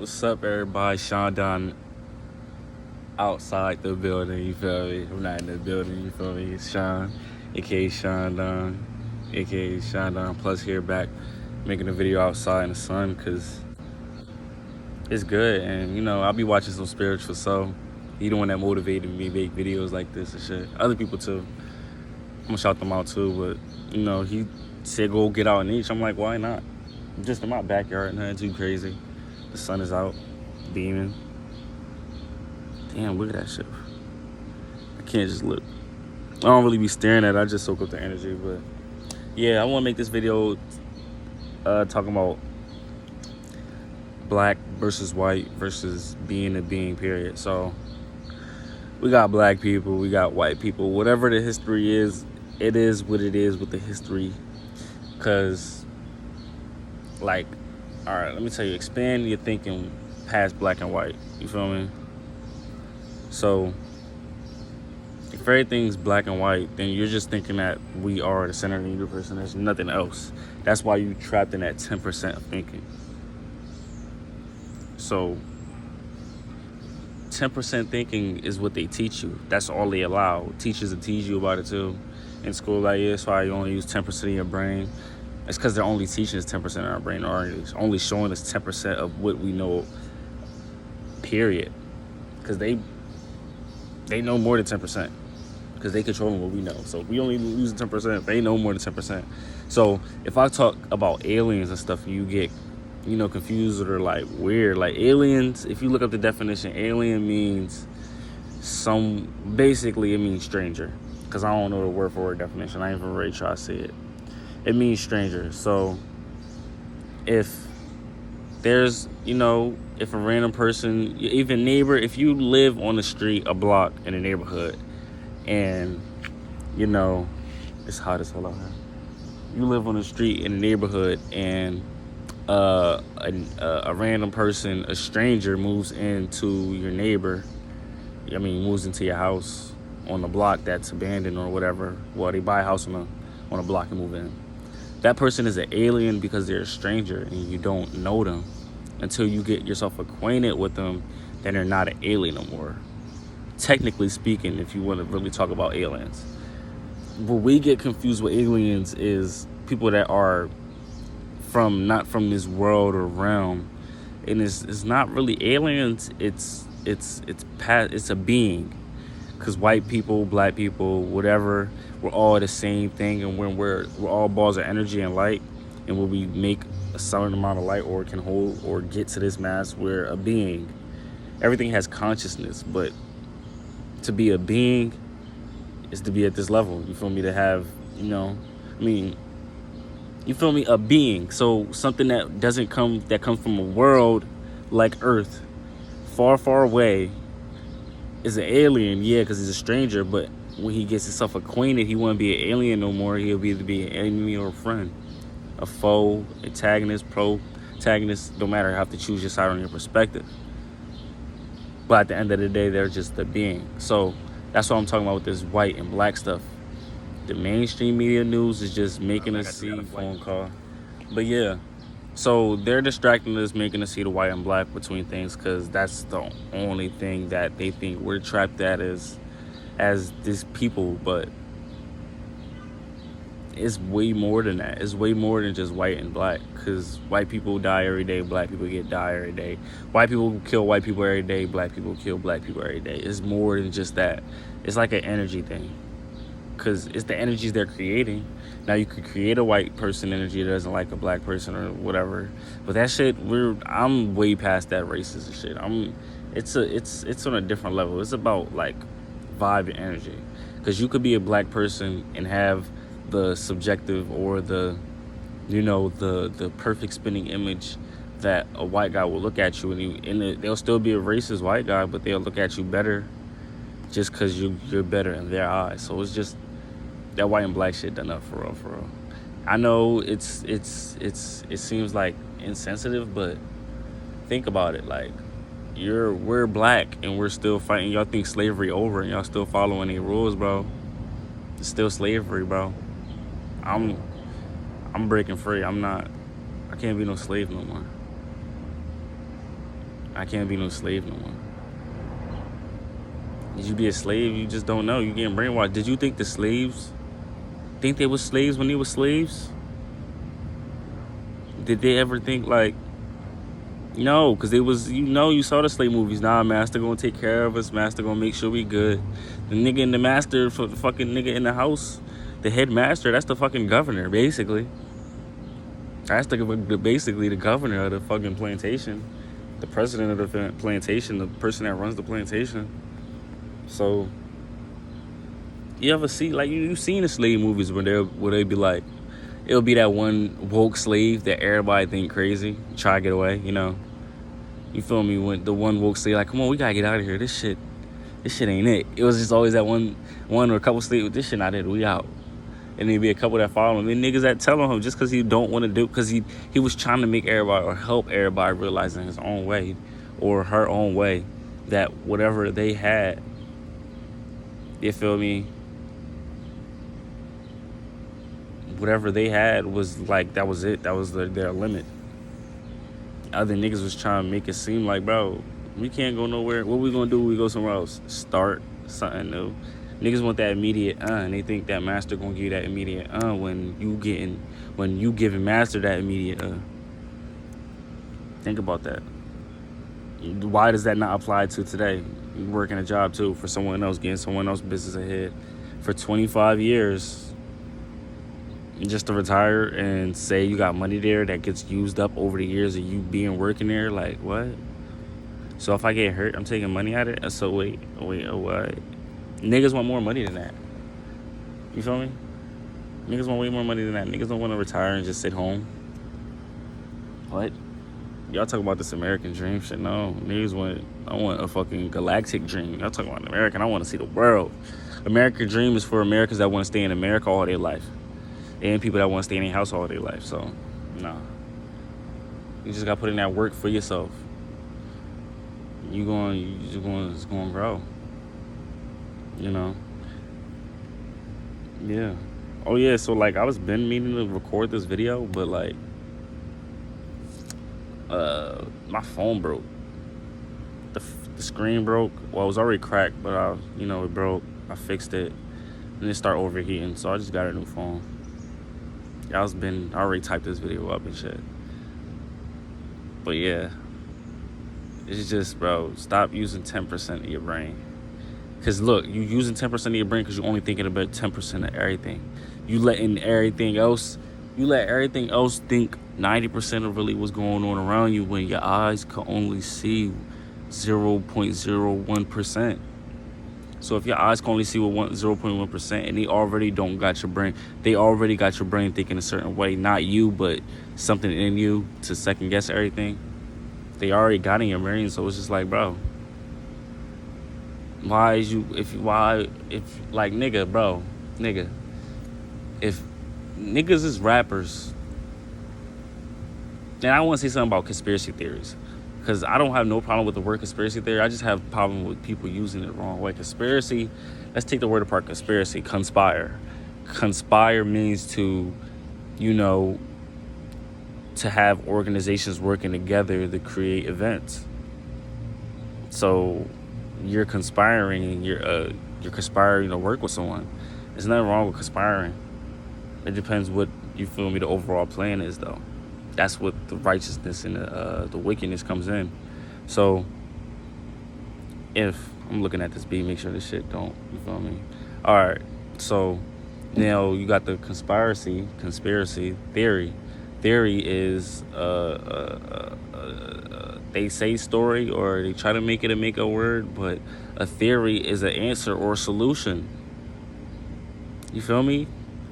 What's up, everybody? Sean Don outside the building, you feel me? I'm not in the building, you feel me? It's Sean, aka Sean Don, aka Sean Don Plus here back making a video outside in the sun because it's good. And, I'll be watching some spiritual soul. He the one that motivated me to make videos like this and shit. Other people too. I'm gonna shout them out too, but, he said go get out and eat. I'm like, why not? I'm just in my backyard, nothing too crazy. The sun is out, beaming. Damn, look at that shit. I can't just look. I don't really be staring at it. I just soak up the energy. But yeah, I want to make this video talking about black versus white versus being a being, period. So we got black people, we got white people. Whatever the history is, it is what it is with the history. Because, like, all right, let me tell you, expand your thinking past black and white. You feel me? So if everything's black and white, then you're just thinking that we are the center of the universe and there's nothing else. That's why you're trapped in that 10% of thinking. So 10% thinking is what they teach you. That's all they allow. Teachers will teach you about it too. In school, like, yeah, that's why you only use 10% of your brain. It's because they're only teaching us 10% of our brain, or only showing us 10% of what we know, period. Because they know more than 10%. Because they control what we know. So if we only lose 10%, they know more than 10%. So if I talk about aliens and stuff, you get, confused or like weird. Like aliens, if you look up the definition, alien means basically it means stranger. Because I don't know the word for word definition. I ain't even really try to say it. It means stranger. So if there's, if a random person, even neighbor, if you live on the street, a block in a neighborhood, and, it's hot as hell out here. You live on the street in a neighborhood, and a random person, a stranger, moves into your moves into your house on the block that's abandoned or whatever. Well, they buy a house on a block and move in. That person is an alien because they're a stranger and you don't know them. Until you get yourself acquainted with them, then they're not an alien no more. Technically speaking, if you want to really talk about aliens. What we get confused with aliens is people that are not from this world or realm. And it's not really aliens, it's a being. Because white people, black people, whatever, we're all the same thing, and when we're all balls of energy and light, and when we make a certain amount of light or can hold or get to this mass, we're a being. Everything has consciousness, but to be a being is to be at this level. You feel me? To have, you feel me? A being. So something that comes from a world like Earth, far, far away, is an alien, yeah, because he's a stranger, but when he gets himself acquainted, he won't be an alien no more. He'll either be an enemy or a friend, a foe, antagonist, protagonist. No matter, have to choose your side on your perspective. But at the end of the day, they're just a being. So that's what I'm talking about with this white and black stuff. The mainstream media news is just making us see phone call. But yeah. So they're distracting us, making us see the white and black between things, because that's the only thing that they think we're trapped at as these people. But it's way more than that. It's way more than just white and black, because white people die every day, black people die every day. White people kill white people every day, black people kill black people every day. It's more than just that. It's like an energy thing, because it's the energies they're creating. Now you could create a white person energy that doesn't like a black person or whatever, but that shit, I'm way past that racist shit. It's on a different level. It's about like vibe and energy, because you could be a black person and have the subjective or the perfect spinning image that a white guy will look at you, and they'll still be a racist white guy, but they'll look at you better just because you're better in their eyes. So it's just that white and black shit done up for real. I know it seems like insensitive, but think about it. Like, we're black and we're still fighting. Y'all think slavery over and y'all still following any rules, bro. It's still slavery, bro. I'm breaking free. I can't be no slave no more. I can't be no slave no more. Did you be a slave? You just don't know. You getting brainwashed. Did you think the slaves think they were slaves when they were slaves? Did they ever think like, no, because it was, you saw the slave movies. Nah, master gonna take care of us. Master gonna make sure we good. The nigga in the master, for the fucking nigga in the house, the headmaster, that's the fucking governor, basically. That's basically the governor of the fucking plantation. The president of the plantation, the person that runs the plantation. So, you ever see, like, you seen the slave movies where they be like, it'll be that one woke slave that everybody think crazy, try to get away, You feel me? When the one woke slave, like, come on, we gotta get out of here. This shit ain't it. It was just always that one or a couple slaves, this shit not it, we out. And there'd be a couple that follow him. And niggas that tell him just because he don't want to do, because he was trying to make everybody or help everybody realize in his own way or her own way that whatever they had, you feel me? Whatever they had was like, that was it. That was their limit. Other niggas was trying to make it seem like, bro, we can't go nowhere. What we gonna do when we go somewhere else? Start something new. Niggas want that immediate and they think that master gonna give you that immediate when you giving master that immediate Think about that. Why does that not apply to today? You working a job too for someone else, getting someone else's business ahead for 25 years. Just to retire and say you got money there that gets used up over the years of you being working there, like what? So if I get hurt, I'm taking money out of it? So wait, what? Niggas want more money than that. You feel me? Niggas want way more money than that. Niggas don't want to retire and just sit home. What? Y'all talk about this American dream shit. No, niggas I want a fucking galactic dream. Y'all talking about American, I want to see the world. American dream is for Americans that want to stay in America all their life. And people that want to stay in their house all their life. So, no. You just got to put in that work for yourself. It's going to grow. Yeah. Oh, yeah. So, like, I was been meaning to record this video, but, like, my phone broke. The screen broke. Well, it was already cracked, but, it broke. I fixed it. And it started overheating, so I just got a new phone. I already typed this video up and shit. But yeah, it's just, bro, stop using 10% of your brain. Because look, you using 10% of your brain because you're only thinking about 10% of everything. You let everything else think 90% of really what's going on around you when your eyes can only see 0.01%. So if your eyes can only see 0.1% and they already got your brain thinking a certain way, not you, but something in you to second guess everything. They already got in your brain, so it's just like, bro, if niggas is rappers, and I want to say something about conspiracy theories. Because I don't have no problem with the word conspiracy theory. I just have a problem with people using it the wrong way. Conspiracy, let's take the word apart. Conspiracy, conspire. Conspire means to have organizations working together to create events. So you're conspiring, you're conspiring to work with someone. There's nothing wrong with conspiring. It depends what, the overall plan is, though. That's what the righteousness and the wickedness comes in. So, if I'm looking at this beat, make sure this shit don't, you feel me? All right, so now you got the conspiracy theory. Theory is they say story or they try to make it a word, but a theory is an answer or a solution. You feel me?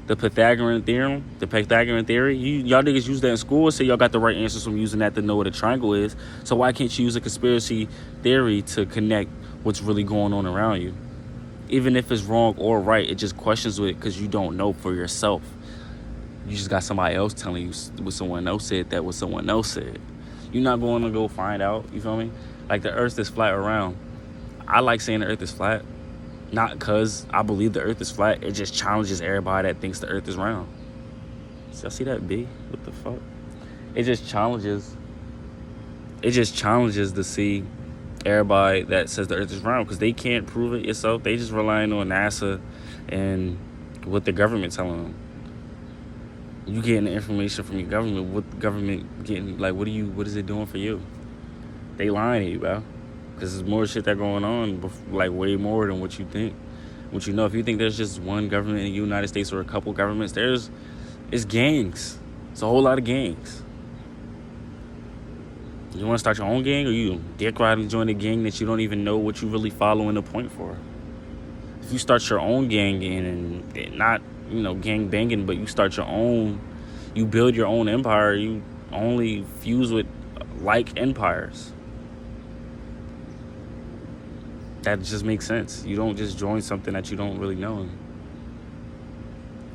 The Pythagorean theorem, the Pythagorean theory, y'all niggas use that in school and say y'all got the right answers from using that to know what a triangle is. So why can't you use a conspiracy theory to connect what's really going on around you? Even if it's wrong or right, it just questions it because you don't know for yourself. You just got somebody else telling you what someone else said that what someone else said. You're not going to go find out, you feel me? Like the earth is flat around. I like saying the earth is flat. Not because I believe the earth is flat. It just challenges everybody that thinks the earth is round. So y'all see that B? What the fuck? It just challenges it just challenges to see everybody that says the earth is round, because they can't prove it yourself. They just relying on NASA and what the government telling them. You getting the information from your government. What the government getting, like, what is it doing for you? They lying to you, bro. Because there's more shit that going on, like way more than what you think. What you know, if you think there's just one government in the United States or a couple governments, it's gangs. It's a whole lot of gangs. You want to start your own gang, or you dick ride and join a gang that you don't even know what you really following the point for? If you start your own gang and not, gang banging, but you start your own, you build your own empire, you only fuse with like empires. That just makes sense. You don't just join something that you don't really know.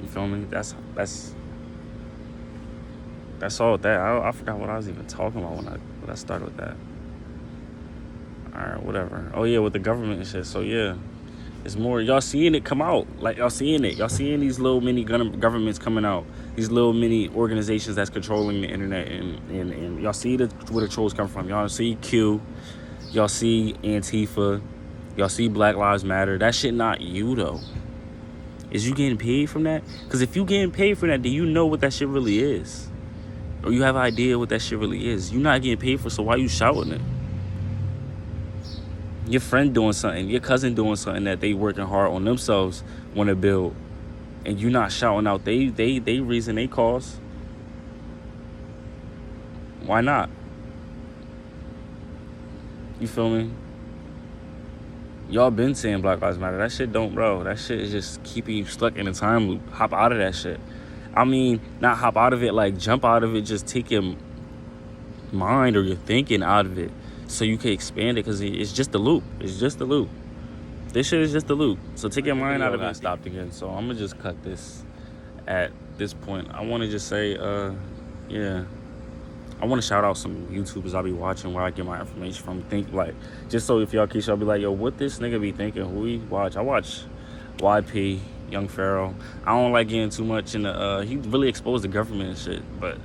You feel me? That's all with that. I forgot what I was even talking about when I started with that. Alright, whatever. Oh yeah, with the government and shit. So yeah, it's more, y'all seeing it come out. Like, y'all seeing it. Y'all seeing these little mini governments coming out. These little mini organizations that's controlling the internet. And y'all see where the trolls come from. Y'all see Q. Y'all see Antifa. Y'all see Black Lives Matter. That shit not you, though. Is you getting paid from that? Because if you getting paid for that, do you know what that shit really is? Or you have an idea what that shit really is? You not getting paid for, so why you shouting it? Your friend doing something, your cousin doing something that they working hard on themselves want to build, and you not shouting out they reason, they cause. Why not? You feel me? Y'all been saying Black Lives Matter. That shit don't, bro. That shit is just keeping you stuck in a time loop. Hop out of that shit. I mean, not hop out of it, like jump out of it. Just take your mind or your thinking out of it so you can expand it, because it's just a loop. It's just a loop. This shit is just a loop. So take your mind out of it. I stopped again. So I'm going to just cut this at this point. I want to just say, yeah. I want to shout out some YouTubers I be watching, where I get my information from. Think, like, just so if y'all keep, y'all be like, yo, what this nigga be thinking? Who he watch? I watch YP, Young Pharaoh. I don't like getting too much in the, he really exposed the government and shit, but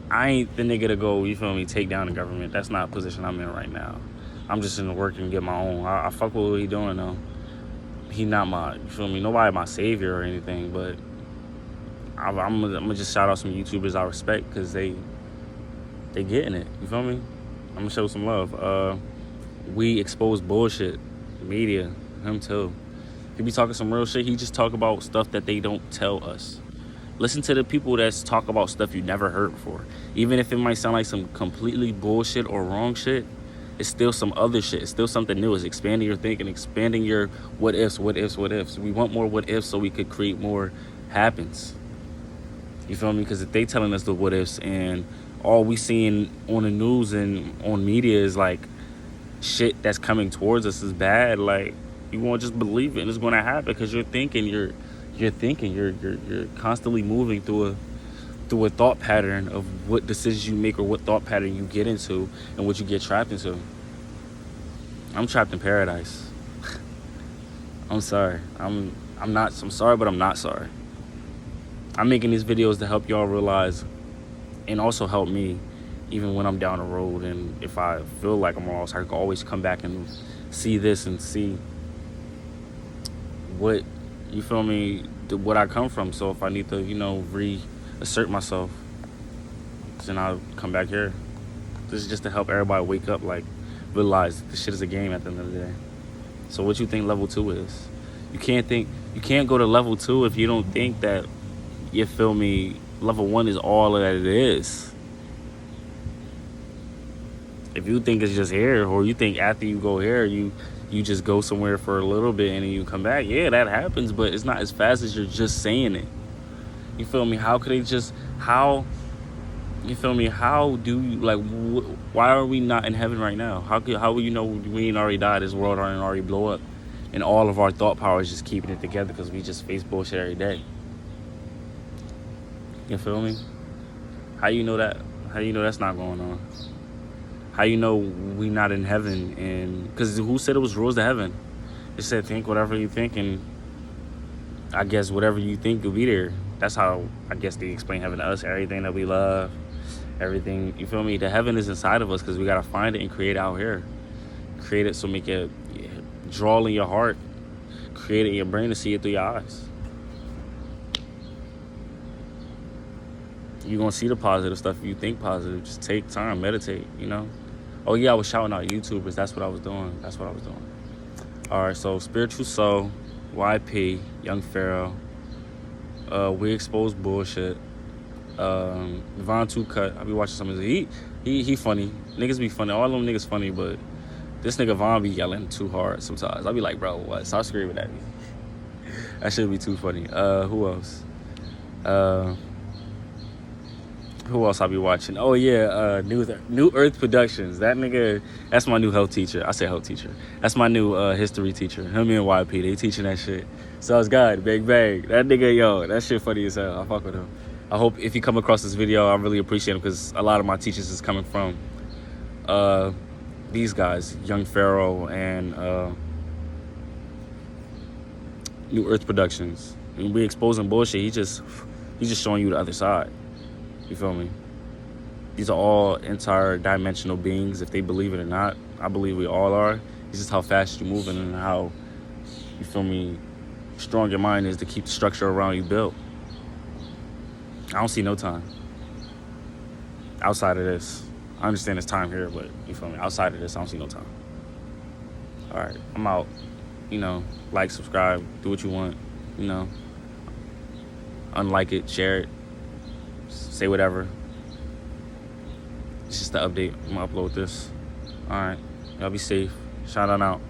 I ain't the nigga to go, you feel me, take down the government. That's not a position I'm in right now. I'm just in the work and get my own. I fuck with what he doing, though. He not my, you feel me, nobody my savior or anything, but I'm gonna just shout out some YouTubers I respect, because they getting it, you feel me? I'm gonna show some love. We expose bullshit, media, him too. He be talking some real shit. He just talk about stuff that they don't tell us. Listen to the people that talk about stuff you never heard before. Even if it might sound like some completely bullshit or wrong shit, it's still some other shit. It's still something new. It's expanding your thinking, expanding your what ifs. We want more what ifs so we could create more happens. You feel me? Because if they telling us the what ifs and all we seeing on the news and on media is like shit that's coming towards us is bad, like, you won't just believe it, and it's going to happen, because you're thinking, you're constantly moving through a thought pattern of what decisions you make or what thought pattern you get into and what you get trapped into. I'm trapped in paradise. I'm sorry. I'm sorry, but I'm not sorry. I'm making these videos to help y'all realize, and also help me, even when I'm down the road, and if I feel like I'm lost, I can always come back and see this and see what, you feel me, what I come from. So if I need to, reassert myself, then I'll come back here. This is just to help everybody wake up, like, realize this shit is a game at the end of the day. So what you think level 2 is? You can't go to level 2 if you don't think that, you feel me, level 1 is all that it is. If you think it's just here, or you think after you go here, you just go somewhere for a little bit and then you come back, yeah, that happens, but it's not as fast as you're just saying it. You feel me? How could they just, you feel me, how do you, like, why are we not in heaven right now? How will you know we ain't already died, this world already blow up, and all of our thought power is just keeping it together because we just face bullshit every day? You feel me? How you know that? How you know that's not going on? How you know we not in heaven? And because who said it was rules to heaven? It said think whatever you think, and I guess whatever you think will be there. That's how I guess they explain heaven to us. Everything that we love, everything. You feel me? The heaven is inside of us because we gotta find it and create it out here. Create it so make it draw in your heart. Create it in your brain to see it through your eyes. You're gonna see the positive stuff if you think positive. Just take time, meditate, you know? Oh yeah, I was shouting out YouTubers. That's what I was doing. Alright, so Spiritual Soul, YP, Young Pharaoh, We Expose Bullshit, Von Two Cut. I be watching some of his. He funny. Niggas be funny. All them niggas funny, but this nigga Von be yelling too hard sometimes. I be like, bro, what? Stop screaming at me. That should be too funny. Who else? Who else I be watching? Oh yeah, New Earth Productions. That nigga, that's my new health teacher. I say health teacher. That's my new history teacher. Him and YP, they teaching that shit. So it's God, bang bang. That nigga, yo, that shit funny as hell. I fuck with him. I hope if you come across this video, I really appreciate him because a lot of my teachers is coming from these guys, Young Pharaoh and New Earth Productions. And we exposing bullshit. He's just showing you the other side. You feel me? These are all entire dimensional beings. If they believe it or not, I believe we all are. It's just how fast you're moving and how, you feel me, strong your mind is to keep the structure around you built. I don't see no time. Outside of this, I understand there's time here, but you feel me? Outside of this, I don't see no time. All right, I'm out. You know, like, subscribe, do what you want. You know, unlike it, share it. Say whatever. It's just the update. I'm gonna upload this. Alright. Y'all be safe. Shout out.